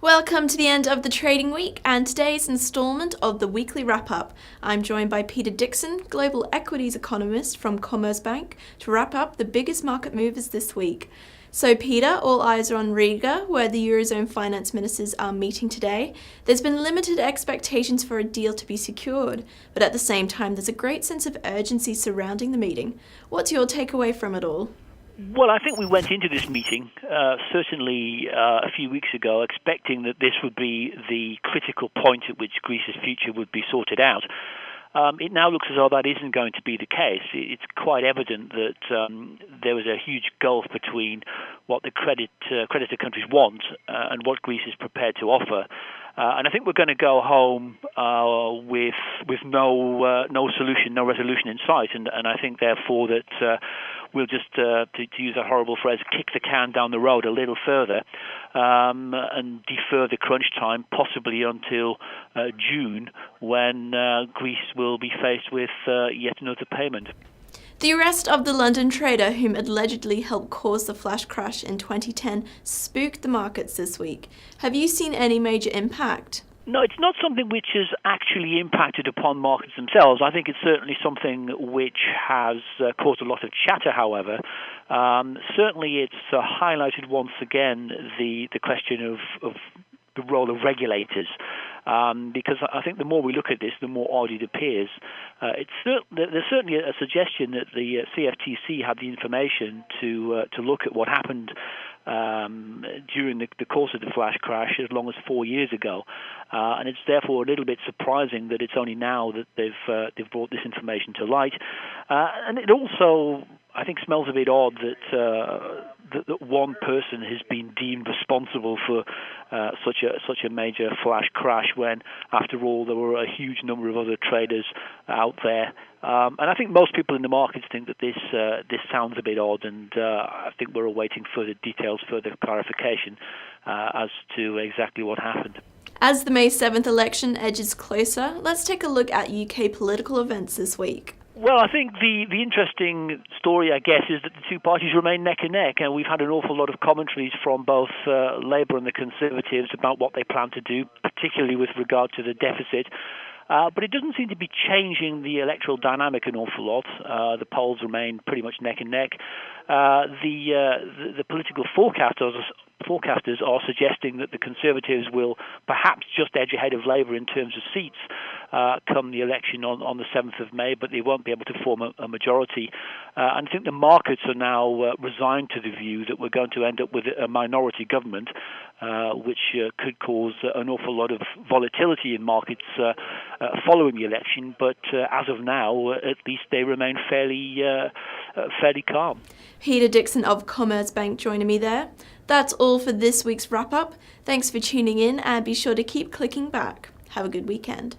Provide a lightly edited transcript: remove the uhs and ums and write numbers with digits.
Welcome to the end of the trading week and today's instalment of the weekly wrap-up. I'm joined by Peter Dixon, global equities economist from Commerzbank, to wrap up the biggest market movers this week. So Peter, all eyes are on Riga, where the Eurozone finance ministers are meeting today. There's been limited expectations for a deal to be secured, but at the same time there's a great sense of urgency surrounding the meeting. What's your takeaway from it all? Well, I think we went into this meeting, certainly a few weeks ago, expecting that this would be the critical point at which Greece's future would be sorted out. It now looks as though that isn't going to be the case. It's quite evident that there was a huge gulf between what the creditor countries want and what Greece is prepared to offer. And I think we're going to go home with no solution, no resolution in sight. And I think, therefore, that we'll just, to use a horrible phrase, kick the can down the road a little further and defer the crunch time, possibly until June, when Greece will be faced with yet another payment. The arrest of the London trader whom allegedly helped cause the flash crash in 2010 spooked the markets this week. Have you seen any major impact? No, it's not something which has actually impacted upon markets themselves. I think it's certainly something which has caused a lot of chatter, however. Certainly it's highlighted once again the question of the role of regulators. Because I think the more we look at this, the more odd it appears. There's certainly a suggestion that the CFTC had the information to look at what happened during the course of the flash crash as long as 4 years ago, and it's therefore a little bit surprising that it's only now that they've brought this information to light. And it also, I think, smells a bit odd that one person has been deemed responsible for such a major flash crash when, after all, there were a huge number of other traders out there. And I think most people in the markets think that this sounds a bit odd, and I think we're awaiting further details, further clarification as to exactly what happened. As the May 7th election edges closer, let's take a look at UK political events this week. Well, I think the interesting story, I guess, is that the two parties remain neck and neck, and we've had an awful lot of commentaries from both Labour and the Conservatives about what they plan to do, particularly with regard to the deficit. But it doesn't seem to be changing the electoral dynamic an awful lot. The polls remain pretty much neck and neck. The political forecasters are suggesting that the Conservatives will perhaps just edge ahead of Labour in terms of seats come the election on the 7th of May, but they won't be able to form a majority. And I think the markets are now resigned to the view that we're going to end up with a minority government, which could cause an awful lot of volatility in markets following the election. But as of now, at least they remain fairly calm. Peter Dixon of Commerzbank joining me there. That's all for this week's wrap-up. Thanks for tuning in and be sure to keep clicking back. Have a good weekend.